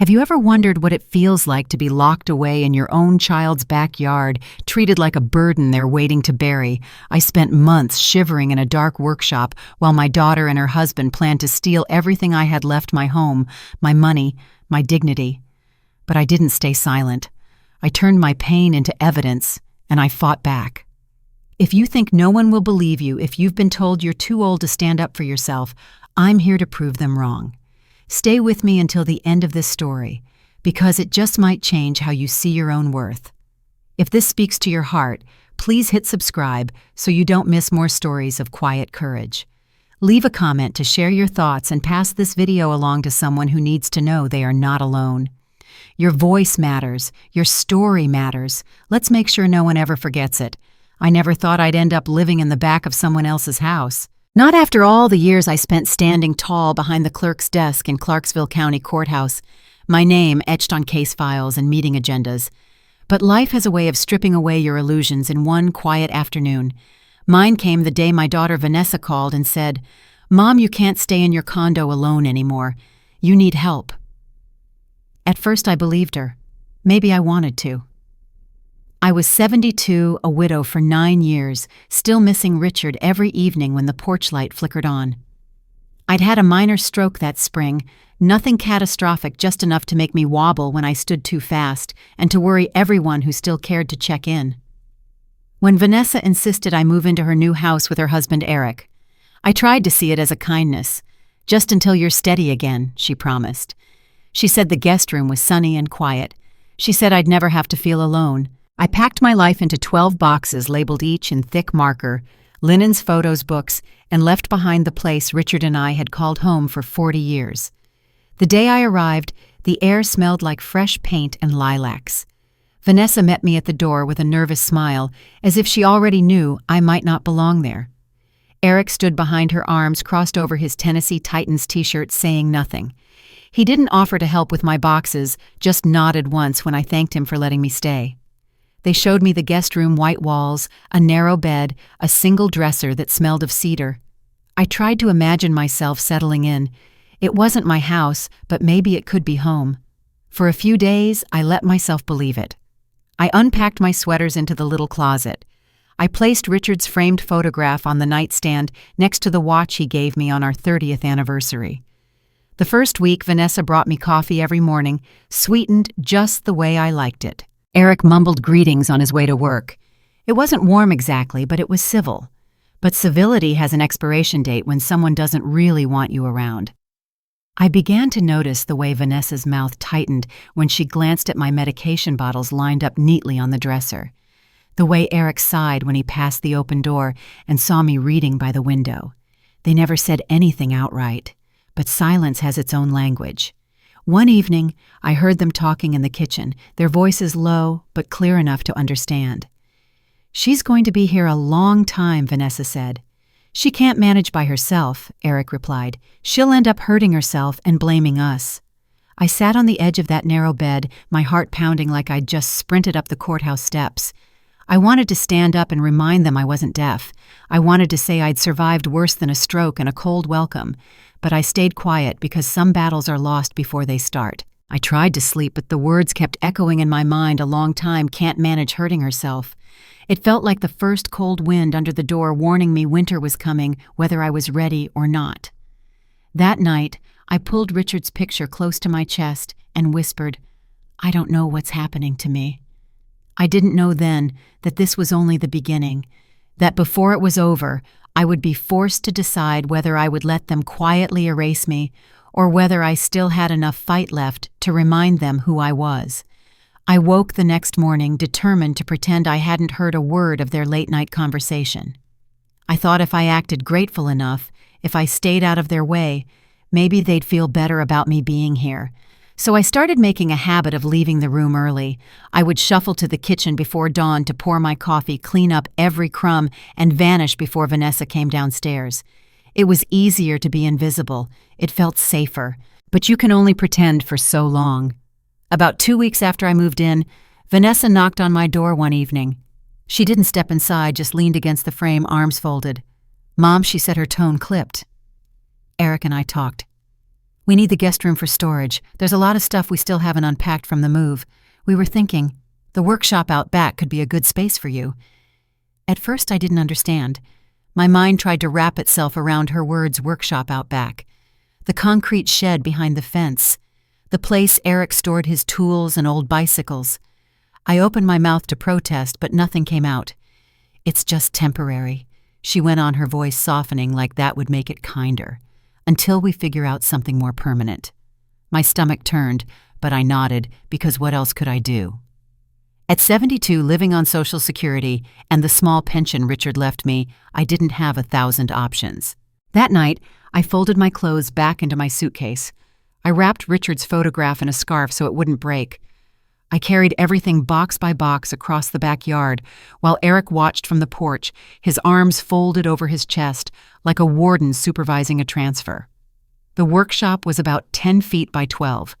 Have you ever wondered what it feels like to be locked away in your own child's backyard, treated like a burden they're waiting to bury? I spent months shivering in a dark workshop while my daughter and her husband planned to steal everything I had left: my home, my money, my dignity. But I didn't stay silent. I turned my pain into evidence, and I fought back. If you think no one will believe you if you've been told you're too old to stand up for yourself, I'm here to prove them wrong. Stay with me until the end of this story, because it just might change how you see your own worth. If this speaks to your heart, please hit subscribe so you don't miss more stories of quiet courage. Leave a comment to share your thoughts and pass this video along to someone who needs to know they are not alone. Your voice matters. Your story matters. Let's make sure no one ever forgets it. I never thought I'd end up living in the back of someone else's house. Not after all the years I spent standing tall behind the clerk's desk in Clarksville County Courthouse, my name etched on case files and meeting agendas. But life has a way of stripping away your illusions in one quiet afternoon. Mine came the day my daughter Vanessa called and said, "Mom, you can't stay in your condo alone anymore. You need help." At first I believed her. Maybe I wanted to. I was 72, a widow for 9 years, still missing Richard every evening when the porch light flickered on. I'd had a minor stroke that spring, nothing catastrophic, just enough to make me wobble when I stood too fast and to worry everyone who still cared to check in. When Vanessa insisted I move into her new house with her husband Eric, I tried to see it as a kindness. "Just until you're steady again," she promised. She said the guest room was sunny and quiet. She said I'd never have to feel alone. I packed my life into 12 boxes labeled each in thick marker, linens, photos, books, and left behind the place Richard and I had called home for 40 years. The day I arrived, the air smelled like fresh paint and lilacs. Vanessa met me at the door with a nervous smile, as if she already knew I might not belong there. Eric stood behind her, arms crossed over his Tennessee Titans t-shirt, saying nothing. He didn't offer to help with my boxes, just nodded once when I thanked him for letting me stay. They showed me the guest room: white walls, a narrow bed, a single dresser that smelled of cedar. I tried to imagine myself settling in. It wasn't my house, but maybe it could be home. For a few days, I let myself believe it. I unpacked my sweaters into the little closet. I placed Richard's framed photograph on the nightstand next to the watch he gave me on our 30th anniversary. The first week, Vanessa brought me coffee every morning, sweetened just the way I liked it. Eric mumbled greetings on his way to work. It wasn't warm exactly, but it was civil. But civility has an expiration date when someone doesn't really want you around. I began to notice the way Vanessa's mouth tightened when she glanced at my medication bottles lined up neatly on the dresser. The way Eric sighed when he passed the open door and saw me reading by the window. They never said anything outright, but silence has its own language. One evening, I heard them talking in the kitchen, their voices low but clear enough to understand. "She's going to be here a long time," Vanessa said. "She can't manage by herself," Eric replied. "She'll end up hurting herself and blaming us." I sat on the edge of that narrow bed, my heart pounding like I'd just sprinted up the courthouse steps. I wanted to stand up and remind them I wasn't deaf. I wanted to say I'd survived worse than a stroke and a cold welcome, but I stayed quiet because some battles are lost before they start. I tried to sleep, but the words kept echoing in my mind: a long time, can't manage hurting herself. It felt like the first cold wind under the door warning me winter was coming, whether I was ready or not. That night, I pulled Richard's picture close to my chest and whispered, "I don't know what's happening to me." I didn't know then that this was only the beginning, that before it was over, I would be forced to decide whether I would let them quietly erase me or whether I still had enough fight left to remind them who I was. I woke the next morning determined to pretend I hadn't heard a word of their late-night conversation. I thought if I acted grateful enough, if I stayed out of their way, maybe they'd feel better about me being here. So I started making a habit of leaving the room early. I would shuffle to the kitchen before dawn to pour my coffee, clean up every crumb, and vanish before Vanessa came downstairs. It was easier to be invisible. It felt safer. But you can only pretend for so long. About 2 weeks after I moved in, Vanessa knocked on my door one evening. She didn't step inside, just leaned against the frame, arms folded. "Mom," she said, her tone clipped. Eric and I talked. We need the guest room for storage. There's a lot of stuff we still haven't unpacked from the move. We were thinking, the workshop out back could be a good space for you. At first I didn't understand. My mind tried to wrap itself around her words, workshop out back. The concrete shed behind the fence. The place Eric stored his tools and old bicycles. I opened my mouth to protest, but nothing came out. It's just temporary, she went on, her voice softening like that would make it kinder. Until we figure out something more permanent. My stomach turned, but I nodded, because what else could I do? At 72, living on Social Security and the small pension Richard left me, I didn't have 1,000 options. That night, I folded my clothes back into my suitcase. I wrapped Richard's photograph in a scarf so it wouldn't break. I carried everything box by box across the backyard while Eric watched from the porch, his arms folded over his chest like a warden supervising a transfer. The workshop was about 10 feet by 12.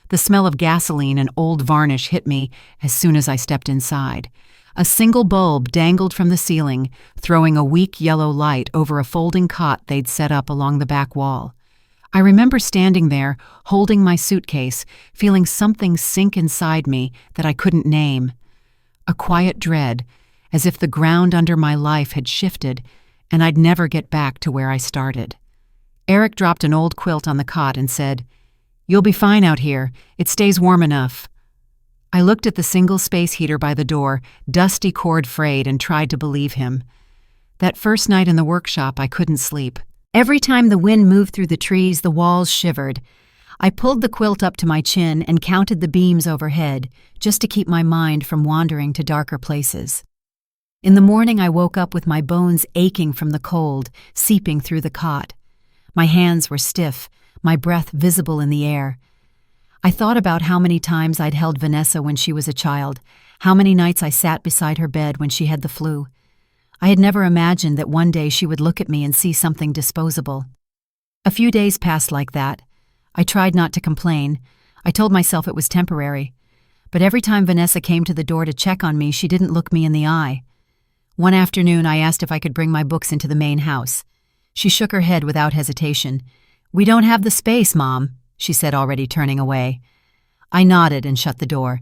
The smell of gasoline and old varnish hit me as soon as I stepped inside. A single bulb dangled from the ceiling, throwing a weak yellow light over a folding cot they'd set up along the back wall. I remember standing there, holding my suitcase, feeling something sink inside me that I couldn't name. A quiet dread, as if the ground under my life had shifted, and I'd never get back to where I started. Eric dropped an old quilt on the cot and said, "You'll be fine out here. It stays warm enough." I looked at the single space heater by the door, dusty cord frayed, and tried to believe him. That first night in the workshop, I couldn't sleep. Every time the wind moved through the trees, the walls shivered. I pulled the quilt up to my chin and counted the beams overhead, just to keep my mind from wandering to darker places. In the morning, I woke up with my bones aching from the cold, seeping through the cot. My hands were stiff, my breath visible in the air. I thought about how many times I'd held Vanessa when she was a child, how many nights I sat beside her bed when she had the flu. I had never imagined that one day she would look at me and see something disposable. A few days passed like that. I tried not to complain. I told myself it was temporary. But every time Vanessa came to the door to check on me, she didn't look me in the eye. One afternoon, I asked if I could bring my books into the main house. She shook her head without hesitation. "We don't have the space, Mom," she said, already turning away. I nodded and shut the door.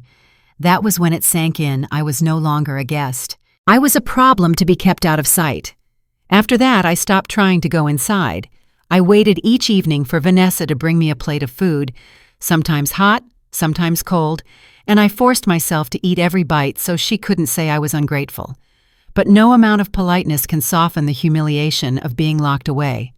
That was when it sank in. I was no longer a guest. I was a problem to be kept out of sight. After that, I stopped trying to go inside. I waited each evening for Vanessa to bring me a plate of food, sometimes hot, sometimes cold, and I forced myself to eat every bite so she couldn't say I was ungrateful. But no amount of politeness can soften the humiliation of being locked away.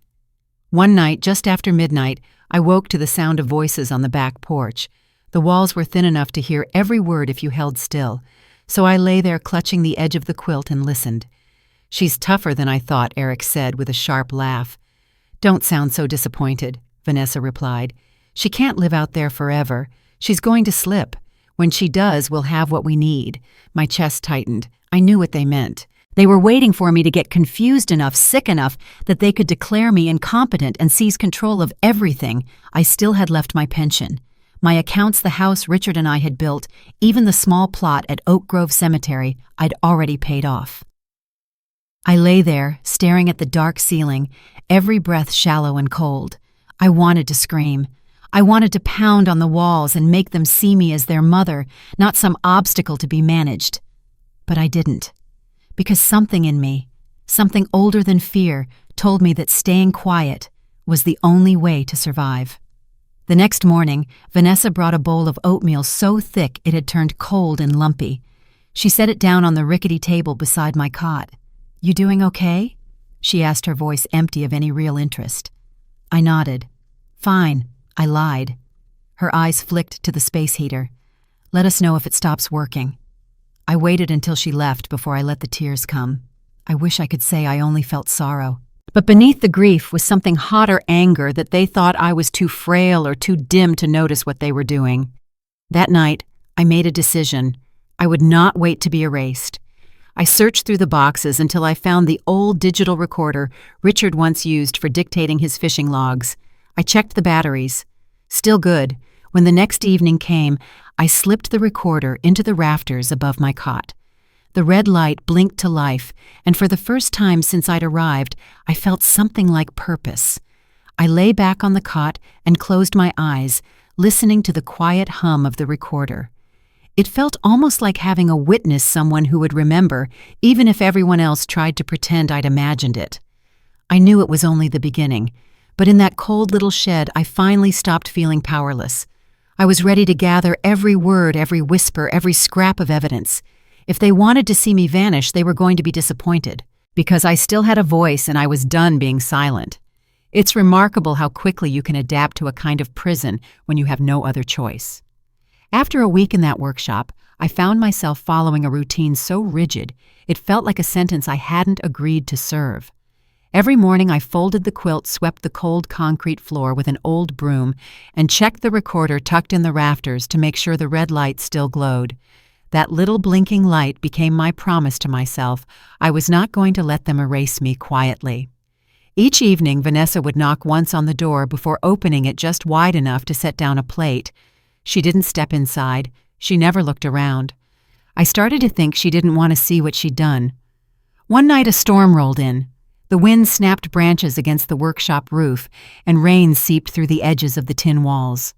One night, just after midnight, I woke to the sound of voices on the back porch. The walls were thin enough to hear every word if you held still. So I lay there clutching the edge of the quilt and listened. "She's tougher than I thought," Eric said with a sharp laugh. "Don't sound so disappointed," Vanessa replied. "She can't live out there forever. She's going to slip. When she does, we'll have what we need." My chest tightened. I knew what they meant. They were waiting for me to get confused enough, sick enough, that they could declare me incompetent and seize control of everything. I still had left my pension. My accounts, the house Richard and I had built, even the small plot at Oak Grove Cemetery, I'd already paid off. I lay there, staring at the dark ceiling, every breath shallow and cold. I wanted to scream. I wanted to pound on the walls and make them see me as their mother, not some obstacle to be managed. But I didn't. Because something in me, something older than fear, told me that staying quiet was the only way to survive. The next morning, Vanessa brought a bowl of oatmeal so thick it had turned cold and lumpy. She set it down on the rickety table beside my cot. "You doing okay?" she asked, her voice empty of any real interest. I nodded. "Fine," I lied. Her eyes flicked to the space heater. "Let us know if it stops working." I waited until she left before I let the tears come. I wish I could say I only felt sorrow. But beneath the grief was something hotter anger that they thought I was too frail or too dim to notice what they were doing. That night, I made a decision. I would not wait to be erased. I searched through the boxes until I found the old digital recorder Richard once used for dictating his fishing logs. I checked the batteries. Still good. When the next evening came, I slipped the recorder into the rafters above my cot. The red light blinked to life, and for the first time since I'd arrived, I felt something like purpose. I lay back on the cot and closed my eyes, listening to the quiet hum of the recorder. It felt almost like having a witness, someone who would remember, even if everyone else tried to pretend I'd imagined it. I knew it was only the beginning, but in that cold little shed I finally stopped feeling powerless. I was ready to gather every word, every whisper, every scrap of evidence. If they wanted to see me vanish, they were going to be disappointed, because I still had a voice and I was done being silent. It's remarkable how quickly you can adapt to a kind of prison when you have no other choice. After a week in that workshop, I found myself following a routine so rigid, it felt like a sentence I hadn't agreed to serve. Every morning I folded the quilt, swept the cold concrete floor with an old broom, and checked the recorder tucked in the rafters to make sure the red light still glowed. That little blinking light became my promise to myself. I was not going to let them erase me quietly. Each evening, Vanessa would knock once on the door before opening it just wide enough to set down a plate. She didn't step inside. She never looked around. I started to think she didn't want to see what she'd done. One night a storm rolled in. The wind snapped branches against the workshop roof, and rain seeped through the edges of the tin walls.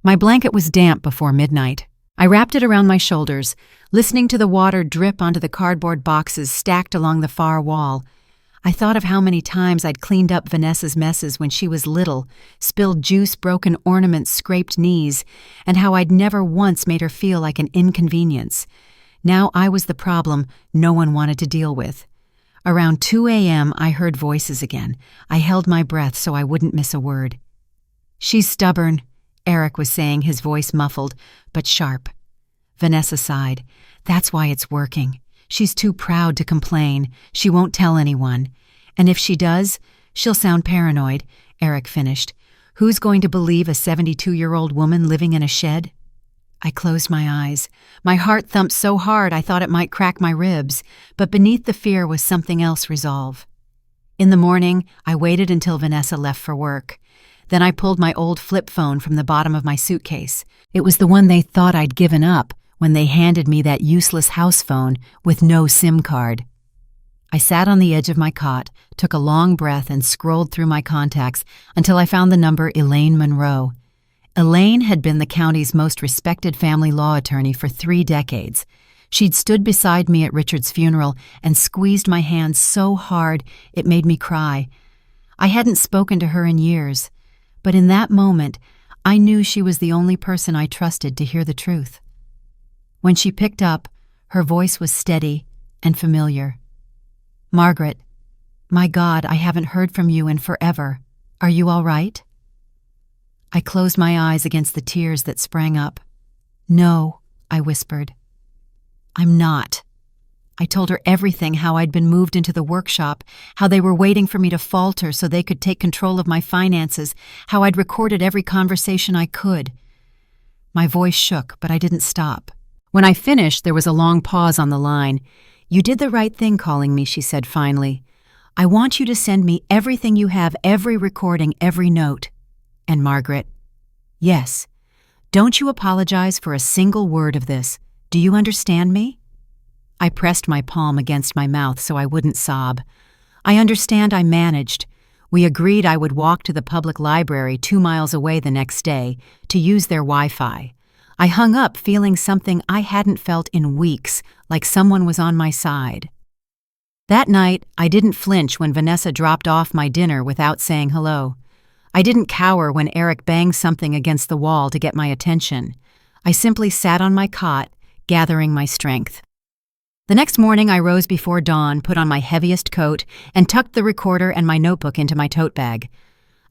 My blanket was damp before midnight. I wrapped it around my shoulders, listening to the water drip onto the cardboard boxes stacked along the far wall. I thought of how many times I'd cleaned up Vanessa's messes when she was little, spilled juice, broken ornaments, scraped knees, and how I'd never once made her feel like an inconvenience. Now I was the problem no one wanted to deal with. Around 2 a.m., I heard voices again. I held my breath so I wouldn't miss a word. "She's stubborn," Eric was saying, his voice muffled, but sharp. Vanessa sighed. "That's why it's working. She's too proud to complain. She won't tell anyone. And if she does, she'll sound paranoid," Eric finished. "Who's going to believe a 72-year-old woman living in a shed?" I closed my eyes. My heart thumped so hard I thought it might crack my ribs, but beneath the fear was something else: resolve. In the morning, I waited until Vanessa left for work. Then I pulled my old flip phone from the bottom of my suitcase. It was the one they thought I'd given up when they handed me that useless house phone with no SIM card. I sat on the edge of my cot, took a long breath, and scrolled through my contacts until I found the number Elaine Monroe. Elaine had been the county's most respected family law attorney for 3 decades. She'd stood beside me at Richard's funeral and squeezed my hand so hard it made me cry. I hadn't spoken to her in years, but in that moment, I knew she was the only person I trusted to hear the truth. When she picked up, her voice was steady and familiar. "Margaret, my God, I haven't heard from you in forever. Are you all right?" I closed my eyes against the tears that sprang up. "No," I whispered. "I'm not." I told her everything: how I'd been moved into the workshop, how they were waiting for me to falter so they could take control of my finances, how I'd recorded every conversation I could. My voice shook, but I didn't stop. When I finished, there was a long pause on the line. "You did the right thing calling me," she said finally. "I want you to send me everything you have, every recording, every note." And Margaret, "Yes. Don't you apologize for a single word of this. Do you understand me?" I pressed my palm against my mouth so I wouldn't sob. "I understand," I managed. We agreed I would walk to the public library 2 miles away the next day to use their Wi-Fi. I hung up feeling something I hadn't felt in weeks, like someone was on my side. That night, I didn't flinch when Vanessa dropped off my dinner without saying hello. I didn't cower when Eric banged something against the wall to get my attention. I simply sat on my cot, gathering my strength. The next morning, I rose before dawn, put on my heaviest coat, and tucked the recorder and my notebook into my tote bag.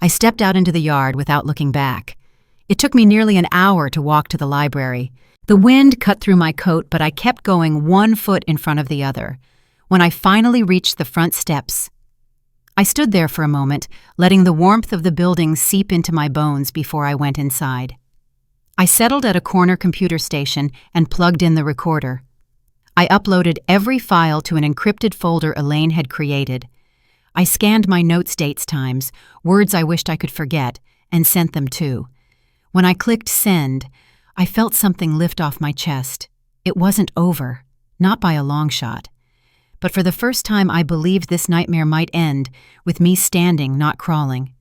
I stepped out into the yard without looking back. It took me nearly an hour to walk to the library. The wind cut through my coat, but I kept going 1 foot in front of the other. When I finally reached the front steps, I stood there for a moment, letting the warmth of the building seep into my bones before I went inside. I settled at a corner computer station and plugged in the recorder. I uploaded every file to an encrypted folder Elaine had created. I scanned my notes, dates, times, words I wished I could forget, and sent them too. When I clicked send, I felt something lift off my chest. It wasn't over, not by a long shot. But for the first time, I believed this nightmare might end with me standing, not crawling.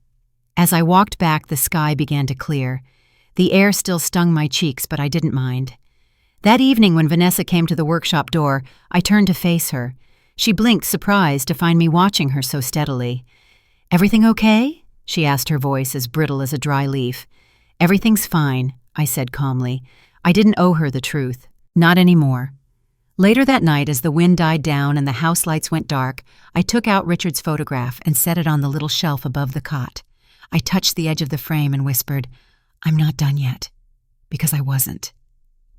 As I walked back, the sky began to clear. The air still stung my cheeks, but I didn't mind. That evening when Vanessa came to the workshop door, I turned to face her. She blinked, surprised to find me watching her so steadily. "Everything okay?" she asked, her voice as brittle as a dry leaf. "Everything's fine," I said calmly. I didn't owe her the truth. Not anymore. Later that night, as the wind died down and the house lights went dark, I took out Richard's photograph and set it on the little shelf above the cot. I touched the edge of the frame and whispered, "I'm not done yet," because I wasn't.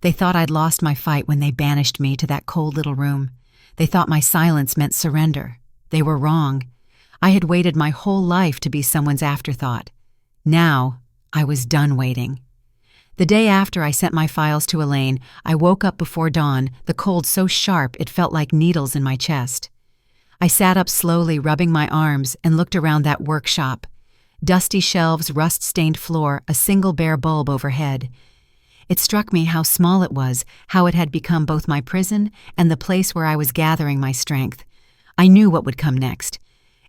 They thought I'd lost my fight when they banished me to that cold little room. They thought my silence meant surrender. They were wrong. I had waited my whole life to be someone's afterthought. Now, I was done waiting. The day after I sent my files to Elaine, I woke up before dawn, the cold so sharp it felt like needles in my chest. I sat up slowly, rubbing my arms, and looked around that workshop. Dusty shelves, rust-stained floor, a single bare bulb overhead. It struck me how small it was, how it had become both my prison and the place where I was gathering my strength. I knew what would come next.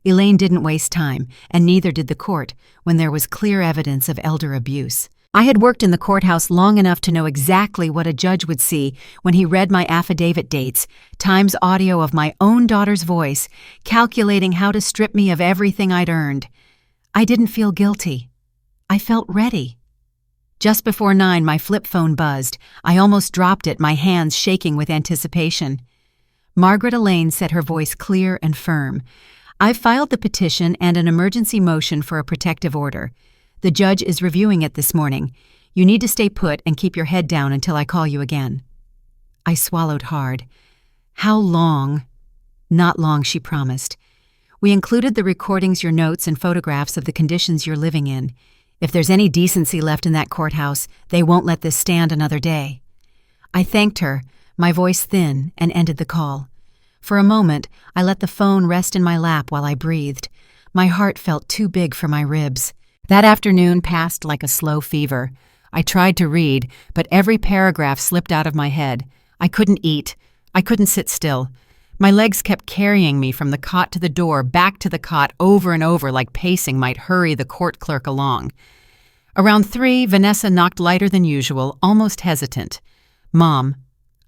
Elaine didn't waste time, and neither did the court, when there was clear evidence of elder abuse. I had worked in the courthouse long enough to know exactly what a judge would see when he read my affidavit dates, times audio of my own daughter's voice, calculating how to strip me of everything I'd earned. I didn't feel guilty. I felt ready. Just before 9, my flip phone buzzed. I almost dropped it, my hands shaking with anticipation. Margaret Elaine said, her voice clear and firm. "I've filed the petition and an emergency motion for a protective order. The judge is reviewing it this morning. You need to stay put and keep your head down until I call you again." I swallowed hard. "How long?" "Not long," she promised. "We included the recordings, your notes, and photographs of the conditions you're living in. If there's any decency left in that courthouse, they won't let this stand another day." I thanked her, my voice thin, and ended the call. For a moment, I let the phone rest in my lap while I breathed. My heart felt too big for my ribs. That afternoon passed like a slow fever. I tried to read, but every paragraph slipped out of my head. I couldn't eat. I couldn't sit still. My legs kept carrying me from the cot to the door, back to the cot, over and over, like pacing might hurry the court clerk along. Around 3, Vanessa knocked lighter than usual, almost hesitant. "Mom."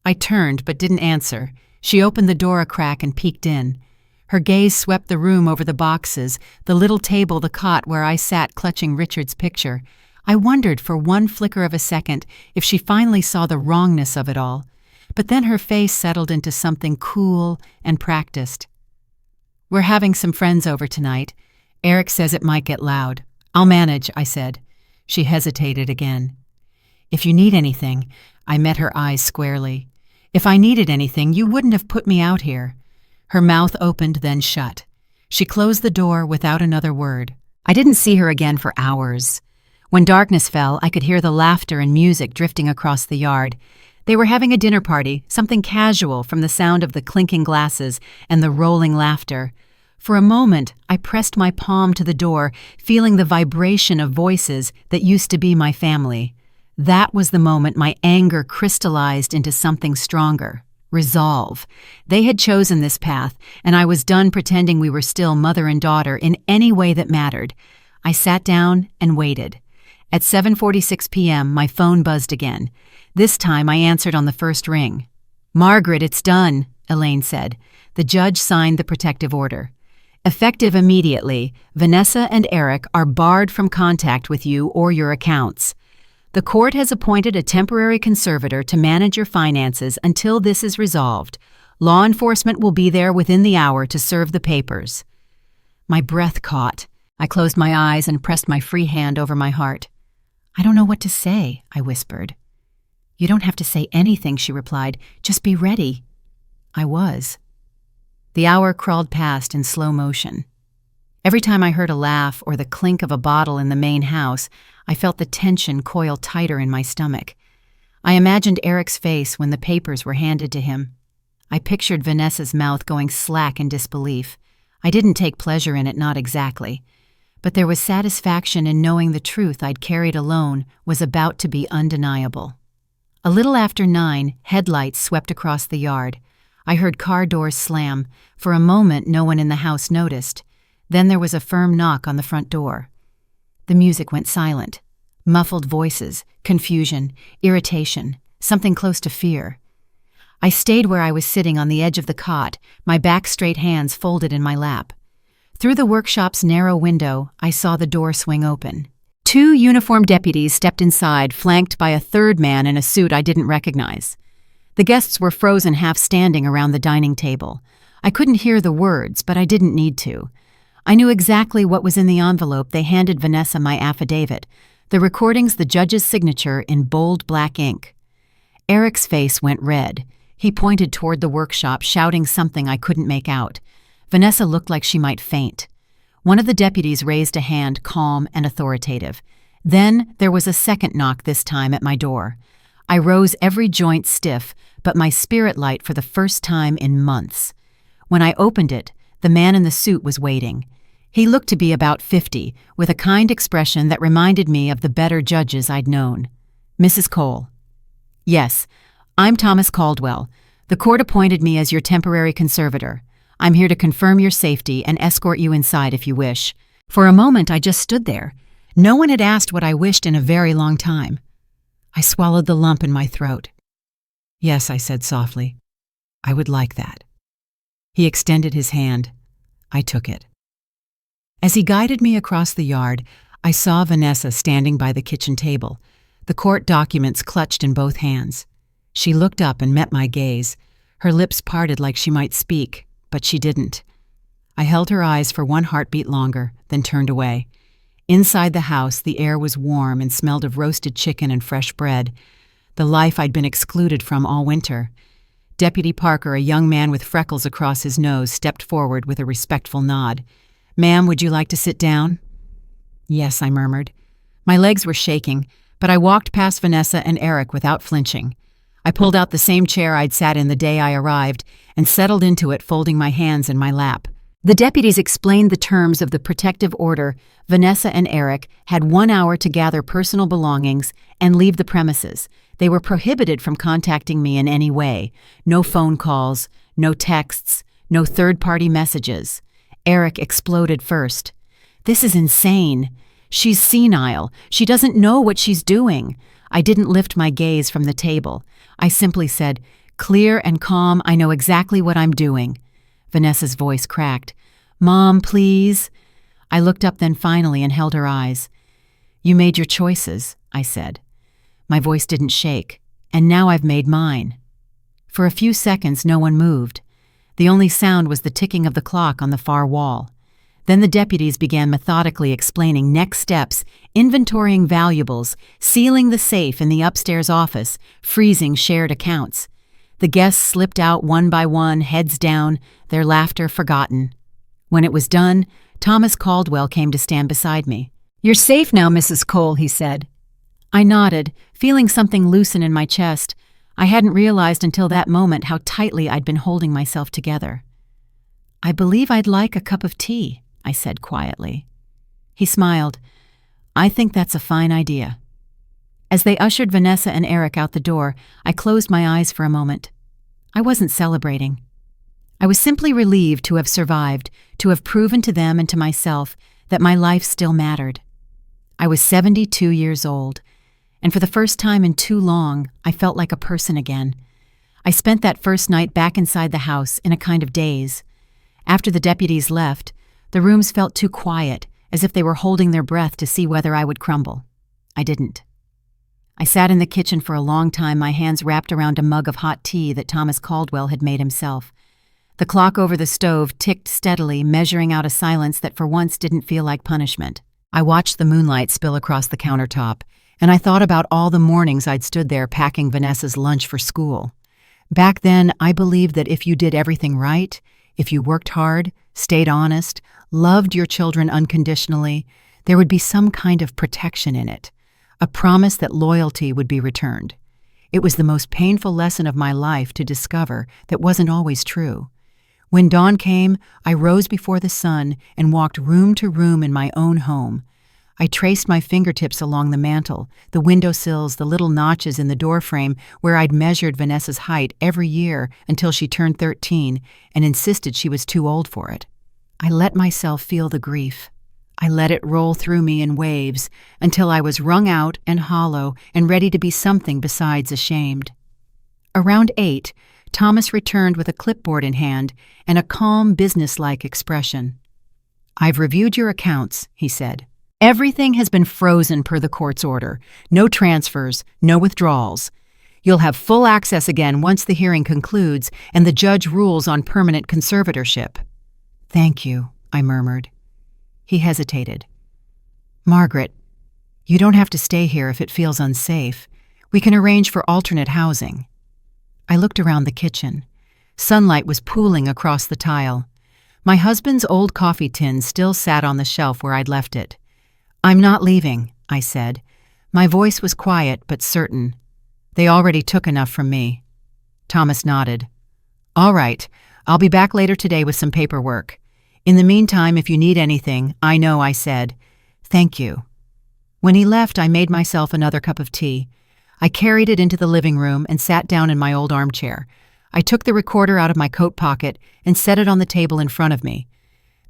I turned but didn't answer. She opened the door a crack and peeked in. Her gaze swept the room over the boxes, the little table, the cot where I sat clutching Richard's picture. I wondered for one flicker of a second if she finally saw the wrongness of it all. But then her face settled into something cool and practiced. "We're having some friends over tonight. Eric says it might get loud." "I'll manage," I said. She hesitated again. "If you need anything," I met her eyes squarely. "If I needed anything, you wouldn't have put me out here." Her mouth opened, then shut. She closed the door without another word. I didn't see her again for hours. When darkness fell, I could hear the laughter and music drifting across the yard. They were having a dinner party, something casual from the sound of the clinking glasses and the rolling laughter. For a moment, I pressed my palm to the door, feeling the vibration of voices that used to be my family. That was the moment my anger crystallized into something stronger. Resolve. They had chosen this path, and I was done pretending we were still mother and daughter in any way that mattered. I sat down and waited. At 7:46 p.m., my phone buzzed again. This time I answered on the first ring. "Margaret, it's done," Elaine said. The judge signed the protective order. "Effective immediately, Vanessa and Eric are barred from contact with you or your accounts. The court has appointed a temporary conservator to manage your finances until this is resolved. Law enforcement will be there within the hour to serve the papers." My breath caught. I closed my eyes and pressed my free hand over my heart. "I don't know what to say," I whispered. "You don't have to say anything," she replied. "Just be ready." I was. The hour crawled past in slow motion. Every time I heard a laugh or the clink of a bottle in the main house, I felt the tension coil tighter in my stomach. I imagined Eric's face when the papers were handed to him. I pictured Vanessa's mouth going slack in disbelief. I didn't take pleasure in it, not exactly. But there was satisfaction in knowing the truth I'd carried alone was about to be undeniable. A little after 9, headlights swept across the yard. I heard car doors slam. For a moment, no one in the house noticed. Then there was a firm knock on the front door. The music went silent. Muffled voices, confusion, irritation, something close to fear. I stayed where I was sitting on the edge of the cot, my back straight, hands folded in my lap. Through the workshop's narrow window, I saw the door swing open. 2 uniformed deputies stepped inside, flanked by a third man in a suit I didn't recognize. The guests were frozen, half standing around the dining table. I couldn't hear the words, but I didn't need to. I knew exactly what was in the envelope. They handed Vanessa my affidavit, the recordings, the judge's signature in bold black ink. Eric's face went red. He pointed toward the workshop, shouting something I couldn't make out. Vanessa looked like she might faint. One of the deputies raised a hand, calm and authoritative. Then there was a second knock, this time at my door. I rose, every joint stiff, but my spirit light for the first time in months. When I opened it, the man in the suit was waiting. He looked to be about 50, with a kind expression that reminded me of the better judges I'd known. "Mrs. Cole." "Yes, I'm Thomas Caldwell. The court appointed me as your temporary conservator. I'm here to confirm your safety and escort you inside if you wish." For a moment, I just stood there. No one had asked what I wished in a very long time. I swallowed the lump in my throat. "Yes," I said softly. "I would like that." He extended his hand. I took it. As he guided me across the yard, I saw Vanessa standing by the kitchen table, the court documents clutched in both hands. She looked up and met my gaze. Her lips parted like she might speak, but she didn't. I held her eyes for one heartbeat longer, then turned away. Inside the house, the air was warm and smelled of roasted chicken and fresh bread, the life I'd been excluded from all winter. Deputy Parker, a young man with freckles across his nose, stepped forward with a respectful nod. "Ma'am, would you like to sit down?" "Yes," I murmured. My legs were shaking, but I walked past Vanessa and Eric without flinching. I pulled out the same chair I'd sat in the day I arrived and settled into it, folding my hands in my lap. The deputies explained the terms of the protective order. Vanessa and Eric had 1 hour to gather personal belongings and leave the premises. They were prohibited from contacting me in any way. No phone calls, no texts, no third-party messages. Eric exploded first. "This is insane. She's senile. She doesn't know what she's doing." I didn't lift my gaze from the table. I simply said, "Clear and calm, I know exactly what I'm doing." Vanessa's voice cracked. "Mom, please." I looked up then finally and held her eyes. "You made your choices," I said. My voice didn't shake, and now I've made mine. For a few seconds, no one moved. The only sound was the ticking of the clock on the far wall. Then the deputies began methodically explaining next steps, inventorying valuables, sealing the safe in the upstairs office, freezing shared accounts. The guests slipped out one by one, heads down, their laughter forgotten. When it was done, Thomas Caldwell came to stand beside me. "You're safe now, Mrs. Cole," he said. I nodded, feeling something loosen in my chest. I hadn't realized until that moment how tightly I'd been holding myself together. "I believe I'd like a cup of tea," I said quietly. He smiled. "I think that's a fine idea." As they ushered Vanessa and Eric out the door, I closed my eyes for a moment. I wasn't celebrating. I was simply relieved to have survived, to have proven to them and to myself that my life still mattered. I was 72 years old, and for the first time in too long, I felt like a person again. I spent that first night back inside the house in a kind of daze. After the deputies left, the rooms felt too quiet, as if they were holding their breath to see whether I would crumble. I didn't. I sat in the kitchen for a long time, my hands wrapped around a mug of hot tea that Thomas Caldwell had made himself. The clock over the stove ticked steadily, measuring out a silence that for once didn't feel like punishment. I watched the moonlight spill across the countertop, and I thought about all the mornings I'd stood there packing Vanessa's lunch for school. Back then, I believed that if you did everything right, if you worked hard, stayed honest, loved your children unconditionally, there would be some kind of protection in it, a promise that loyalty would be returned. It was the most painful lesson of my life to discover that wasn't always true. When dawn came, I rose before the sun and walked room to room in my own home. I traced my fingertips along the mantel, the windowsills, the little notches in the doorframe where I'd measured Vanessa's height every year until she turned 13 and insisted she was too old for it. I let myself feel the grief. I let it roll through me in waves until I was wrung out and hollow and ready to be something besides ashamed. Around 8, Thomas returned with a clipboard in hand and a calm, businesslike expression. "I've reviewed your accounts," he said. "Everything has been frozen per the court's order. No transfers, no withdrawals. You'll have full access again once the hearing concludes and the judge rules on permanent conservatorship." "Thank you," I murmured. He hesitated. "Margaret, you don't have to stay here if it feels unsafe. We can arrange for alternate housing." I looked around the kitchen. Sunlight was pooling across the tile. My husband's old coffee tin still sat on the shelf where I'd left it. "I'm not leaving," I said. My voice was quiet but certain. "They already took enough from me." Thomas nodded. "All right, I'll be back later today with some paperwork. In the meantime, if you need anything, I know," I said. "Thank you." When he left, I made myself another cup of tea. I carried it into the living room and sat down in my old armchair. I took the recorder out of my coat pocket and set it on the table in front of me.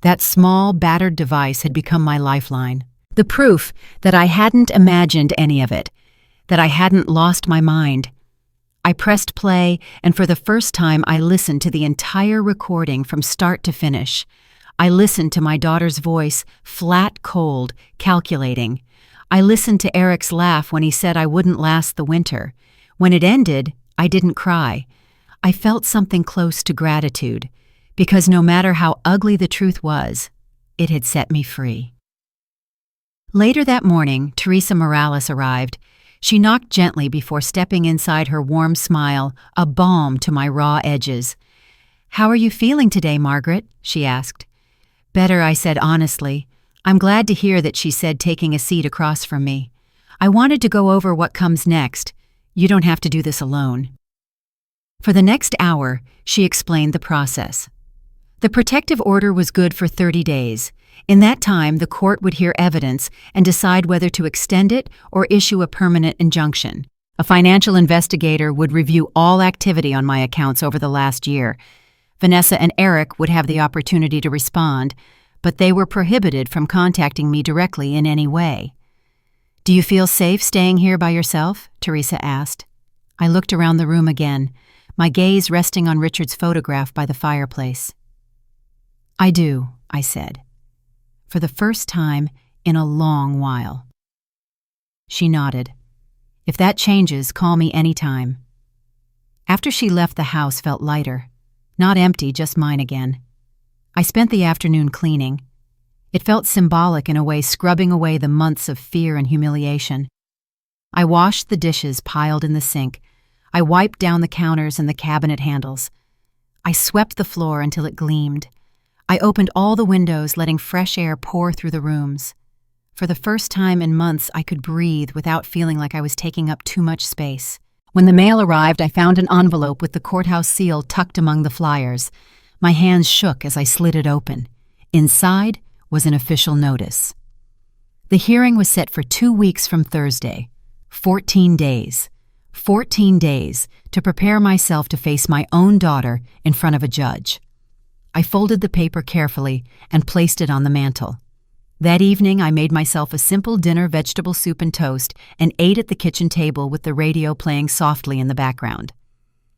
That small, battered device had become my lifeline. The proof that I hadn't imagined any of it, that I hadn't lost my mind. I pressed play, and for the first time I listened to the entire recording from start to finish. I listened to my daughter's voice, flat cold, calculating. I listened to Eric's laugh when he said I wouldn't last the winter. When it ended, I didn't cry. I felt something close to gratitude, because no matter how ugly the truth was, it had set me free. Later that morning, Teresa Morales arrived. She knocked gently before stepping inside, her warm smile a balm to my raw edges. "How are you feeling today, Margaret?" she asked. "Better," I said honestly. I'm glad to hear that, she said, taking a seat across from me. "I wanted to go over what comes next. You don't have to do this alone." For the next hour, she explained the process. The protective order was good for 30 days. In that time, the court would hear evidence and decide whether to extend it or issue a permanent injunction. A financial investigator would review all activity on my accounts over the last year. Vanessa and Eric would have the opportunity to respond, but they were prohibited from contacting me directly in any way. "Do you feel safe staying here by yourself?" Teresa asked. I looked around the room again, my gaze resting on Richard's photograph by the fireplace. "I do," I said, for the first time in a long while. She nodded. "If that changes, call me anytime." After she left, the house felt lighter. Not empty, just mine again. I spent the afternoon cleaning. It felt symbolic in a way, scrubbing away the months of fear and humiliation. I washed the dishes piled in the sink. I wiped down the counters and the cabinet handles. I swept the floor until it gleamed. I opened all the windows, letting fresh air pour through the rooms. For the first time in months, I could breathe without feeling like I was taking up too much space. When the mail arrived, I found an envelope with the courthouse seal tucked among the flyers. My hands shook as I slid it open. Inside was an official notice. The hearing was set for 2 weeks from Thursday. 14 days. 14 days to prepare myself to face my own daughter in front of a judge. I folded the paper carefully and placed it on the mantel. That evening, I made myself a simple dinner, vegetable soup and toast, and ate at the kitchen table with the radio playing softly in the background.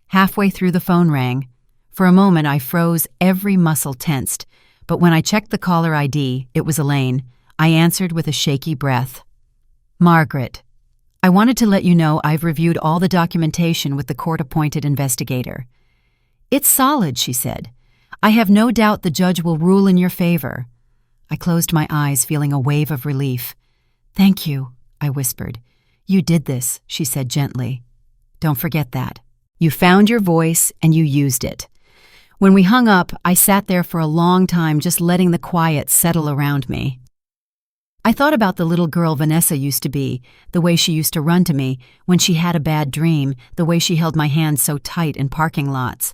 Halfway through, the phone rang. For a moment, I froze, every muscle tensed, but when I checked the caller ID, it was Elaine. I answered with a shaky breath. "Margaret, I wanted to let you know I've reviewed all the documentation with the court-appointed investigator." "It's solid," she said. "I have no doubt the judge will rule in your favor." I closed my eyes, feeling a wave of relief. "Thank you," I whispered. "You did this," she said gently. "Don't forget that. You found your voice and you used it." When we hung up, I sat there for a long time, just letting the quiet settle around me. I thought about the little girl Vanessa used to be, the way she used to run to me when she had a bad dream, the way she held my hand so tight in parking lots.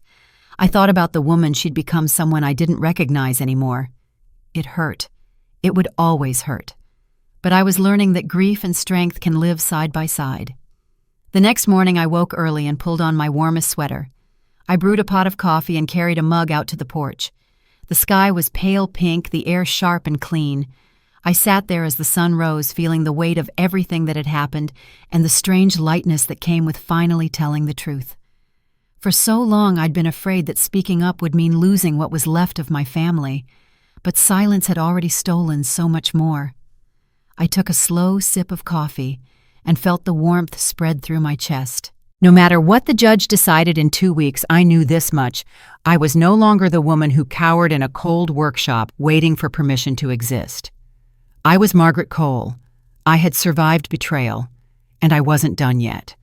I thought about the woman she'd become, someone I didn't recognize anymore. It hurt. It would always hurt. But I was learning that grief and strength can live side by side. The next morning, I woke early and pulled on my warmest sweater. I brewed a pot of coffee and carried a mug out to the porch. The sky was pale pink, the air sharp and clean. I sat there as the sun rose, feeling the weight of everything that had happened and the strange lightness that came with finally telling the truth. For so long I'd been afraid that speaking up would mean losing what was left of my family, but silence had already stolen so much more. I took a slow sip of coffee and felt the warmth spread through my chest. No matter what the judge decided in 2 weeks, I knew this much. I was no longer the woman who cowered in a cold workshop waiting for permission to exist. I was Margaret Cole. I had survived betrayal, and I wasn't done yet.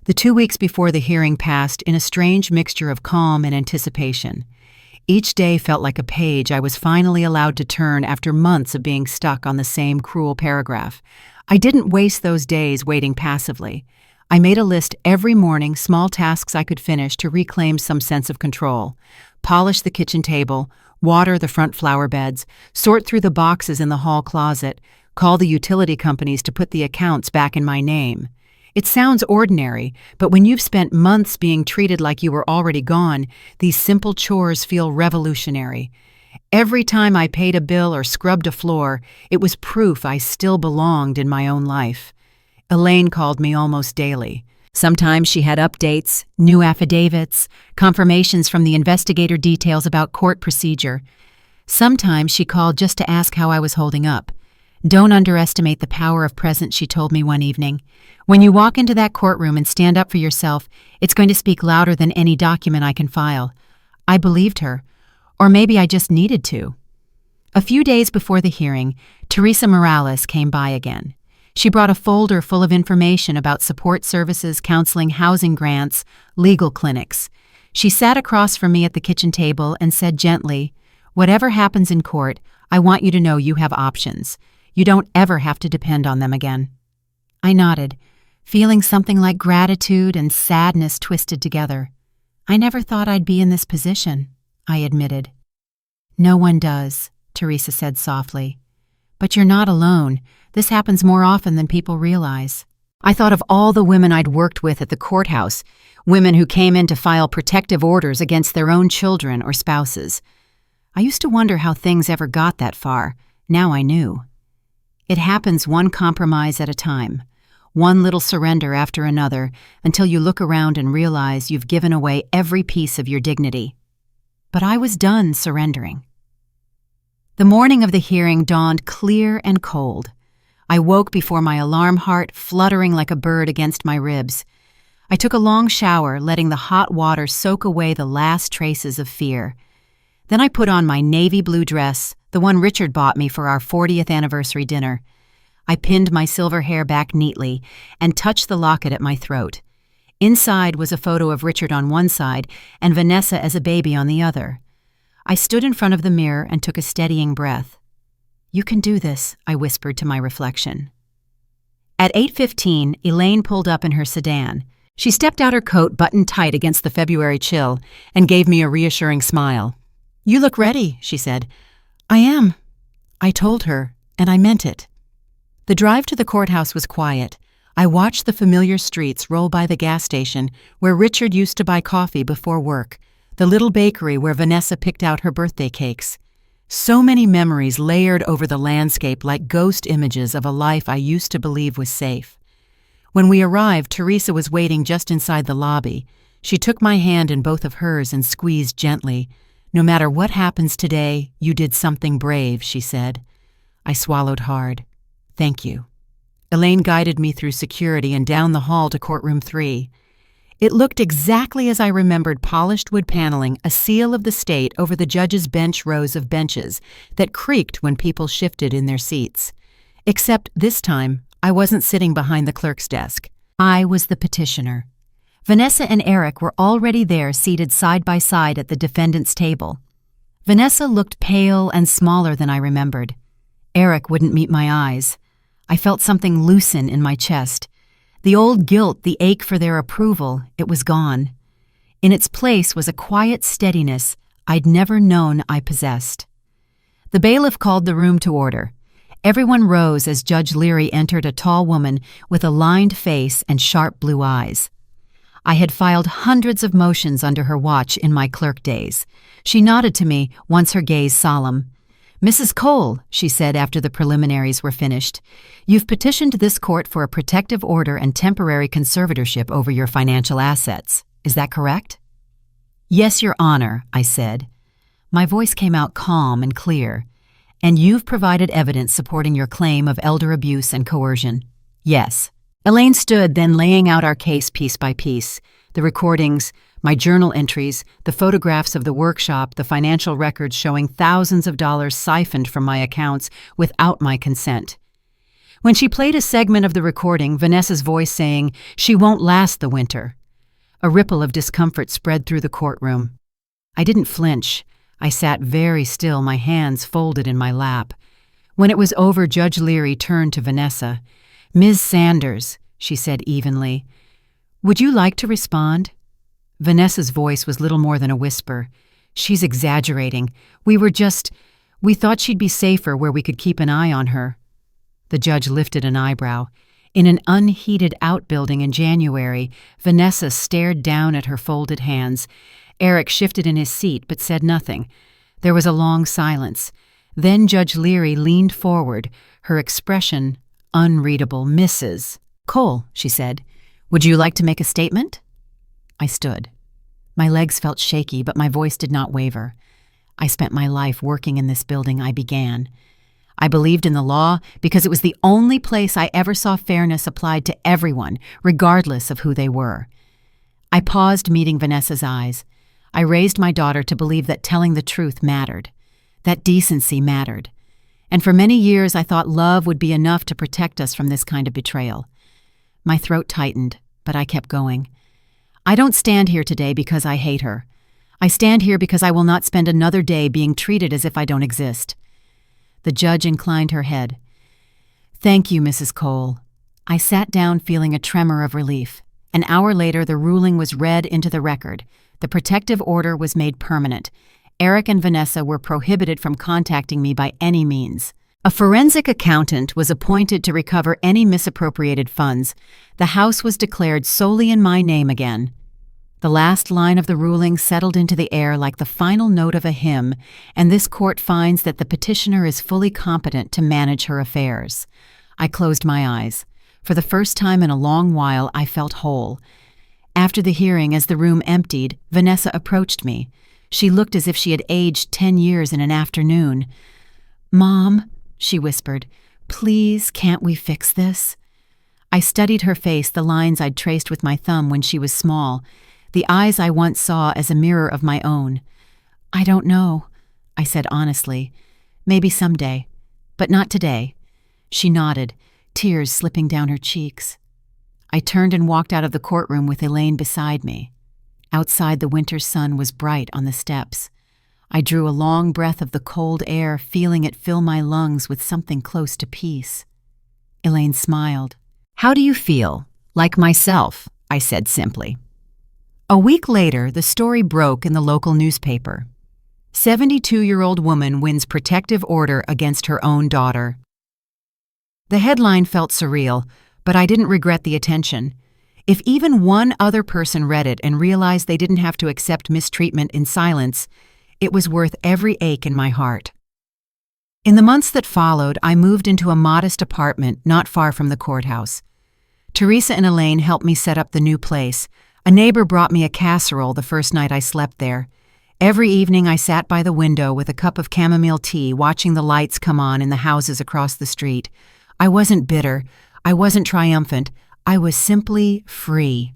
The 2 weeks before the hearing passed in a strange mixture of calm and anticipation. Each day felt like a page I was finally allowed to turn after months of being stuck on the same cruel paragraph. I didn't waste those days waiting passively. I made a list every morning, small tasks I could finish to reclaim some sense of control. Polish the kitchen table, water the front flower beds, sort through the boxes in the hall closet, call the utility companies to put the accounts back in my name. It sounds ordinary, but when you've spent months being treated like you were already gone, these simple chores feel revolutionary. Every time I paid a bill or scrubbed a floor, it was proof I still belonged in my own life. Elaine called me almost daily. Sometimes she had updates, new affidavits, confirmations from the investigator, details about court procedure. Sometimes she called just to ask how I was holding up. "Don't underestimate the power of presence," she told me one evening. "When you walk into that courtroom and stand up for yourself, it's going to speak louder than any document I can file." I believed her, or maybe I just needed to. A few days before the hearing, Teresa Morales came by again. She brought a folder full of information about support services, counseling, housing grants, legal clinics. She sat across from me at the kitchen table and said gently, "Whatever happens in court, I want you to know you have options. You don't ever have to depend on them again." I nodded, feeling something like gratitude and sadness twisted together. "I never thought I'd be in this position," I admitted. "No one does," Teresa said softly. "But you're not alone. This happens more often than people realize." I thought of all the women I'd worked with at the courthouse, women who came in to file protective orders against their own children or spouses. I used to wonder how things ever got that far. Now I knew. It happens one compromise at a time, one little surrender after another, until you look around and realize you've given away every piece of your dignity. But I was done surrendering. The morning of the hearing dawned clear and cold. I woke before my alarm heart fluttering like a bird against my ribs. I took a long shower, letting the hot water soak away the last traces of fear. Then I put on my navy blue dress, the one Richard bought me for our 40th anniversary dinner. I pinned my silver hair back neatly and touched the locket at my throat. Inside was a photo of Richard on one side and Vanessa as a baby on the other. I stood in front of the mirror and took a steadying breath. "You can do this," I whispered to my reflection. At 8:15, Elaine pulled up in her sedan. She stepped out her coat buttoned tight against the February chill and gave me a reassuring smile. "You look ready," she said. "I am," I told her, and I meant it. The drive to the courthouse was quiet. I watched the familiar streets roll by the gas station where Richard used to buy coffee before work, the little bakery where Vanessa picked out her birthday cakes. So many memories layered over the landscape like ghost images of a life I used to believe was safe. When we arrived, Teresa was waiting just inside the lobby. She took my hand in both of hers and squeezed gently. "No matter what happens today, you did something brave," she said. I swallowed hard. "Thank you." Elaine guided me through security and down the hall to courtroom 3. It looked exactly as I remembered: polished wood paneling, a seal of the state over the judge's bench, rows of benches that creaked when people shifted in their seats. Except this time, I wasn't sitting behind the clerk's desk. I was the petitioner. Vanessa and Eric were already there, seated side by side at the defendant's table. Vanessa looked pale and smaller than I remembered. Eric wouldn't meet my eyes. I felt something loosen in my chest. The old guilt, the ache for their approval, it was gone. In its place was a quiet steadiness I'd never known I possessed. The bailiff called the room to order. Everyone rose as Judge Leary entered, a tall woman with a lined face and sharp blue eyes. I had filed hundreds of motions under her watch in my clerk days. She nodded to me, once her gaze solemn. "Mrs. Cole," she said after the preliminaries were finished, "you've petitioned this court for a protective order and temporary conservatorship over your financial assets. Is that correct?" "Yes, Your Honor," I said. My voice came out calm and clear. "And you've provided evidence supporting your claim of elder abuse and coercion." "Yes." Elaine stood, then laying out our case piece by piece. The recordings, my journal entries, the photographs of the workshop, the financial records showing thousands of dollars siphoned from my accounts without my consent. When she played a segment of the recording, Vanessa's voice saying, "She won't last the winter," a ripple of discomfort spread through the courtroom. I didn't flinch. I sat very still, my hands folded in my lap. When it was over, Judge Leary turned to Vanessa. "Ms. Sanders," she said evenly, "would you like to respond?" Vanessa's voice was little more than a whisper. "She's exaggerating. We thought she'd be safer where we could keep an eye on her." The judge lifted an eyebrow. In an unheated outbuilding in January, Vanessa stared down at her folded hands. Eric shifted in his seat but said nothing. There was a long silence. Then Judge Leary leaned forward, her expression unreadable. "Mrs. Cole," she said, "would you like to make a statement?" I stood. My legs felt shaky, but my voice did not waver. I spent my life working in this building I began. I believed in the law because it was the only place I ever saw fairness applied to everyone, regardless of who they were. I paused, meeting Vanessa's eyes. I raised my daughter to believe that telling the truth mattered, that decency mattered. And for many years I thought love would be enough to protect us from this kind of betrayal. My throat tightened, but I kept going. I don't stand here today because I hate her. I stand here because I will not spend another day being treated as if I don't exist. The judge inclined her head. "Thank you, Mrs. Cole." I sat down, feeling a tremor of relief. An hour later, the ruling was read into the record. The protective order was made permanent. Eric and Vanessa were prohibited from contacting me by any means. A forensic accountant was appointed to recover any misappropriated funds. The house was declared solely in my name again. The last line of the ruling settled into the air like the final note of a hymn, and this court finds that the petitioner is fully competent to manage her affairs. I closed my eyes. For the first time in a long while, I felt whole. After the hearing, as the room emptied, Vanessa approached me. She looked as if she had aged 10 years in an afternoon. "Mom," she whispered, "please, can't we fix this?" I studied her face, the lines I'd traced with my thumb when she was small, the eyes I once saw as a mirror of my own. "I don't know," I said honestly. "Maybe someday, but not today." She nodded, tears slipping down her cheeks. I turned and walked out of the courtroom with Elaine beside me. Outside, the winter sun was bright on the steps. I drew a long breath of the cold air, feeling it fill my lungs with something close to peace. Elaine smiled. "How do you feel?" "Like myself," I said simply. A week later, the story broke in the local newspaper. 72-year-old woman wins protective order against her own daughter. The headline felt surreal, but I didn't regret the attention. If even one other person read it and realized they didn't have to accept mistreatment in silence, it was worth every ache in my heart. In the months that followed, I moved into a modest apartment not far from the courthouse. Teresa and Elaine helped me set up the new place. A neighbor brought me a casserole the first night I slept there. Every evening I sat by the window with a cup of chamomile tea, watching the lights come on in the houses across the street. I wasn't bitter. I wasn't triumphant. I was simply free.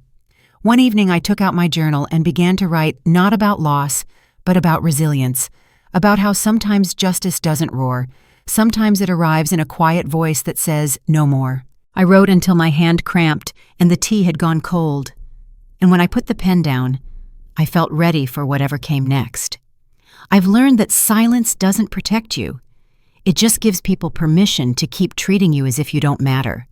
One evening I took out my journal and began to write not about loss, but about resilience, about how sometimes justice doesn't roar. Sometimes it arrives in a quiet voice that says, "No more." I wrote until my hand cramped and the tea had gone cold. And when I put the pen down, I felt ready for whatever came next. I've learned that silence doesn't protect you. It just gives people permission to keep treating you as if you don't matter.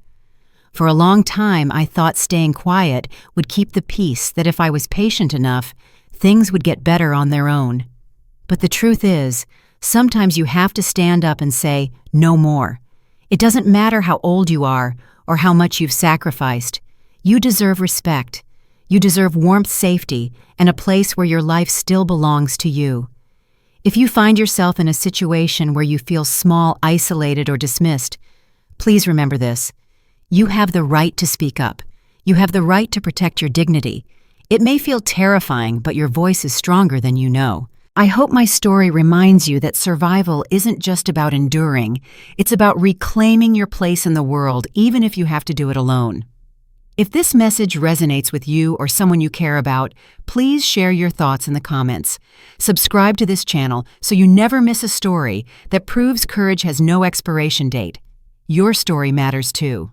For a long time, I thought staying quiet would keep the peace, that if I was patient enough, things would get better on their own. But the truth is, sometimes you have to stand up and say, "No more." It doesn't matter how old you are or how much you've sacrificed. You deserve respect. You deserve warmth, safety, and a place where your life still belongs to you. If you find yourself in a situation where you feel small, isolated, or dismissed, please remember this. You have the right to speak up. You have the right to protect your dignity. It may feel terrifying, but your voice is stronger than you know. I hope my story reminds you that survival isn't just about enduring. It's about reclaiming your place in the world, even if you have to do it alone. If this message resonates with you or someone you care about, please share your thoughts in the comments. Subscribe to this channel so you never miss a story that proves courage has no expiration date. Your story matters too.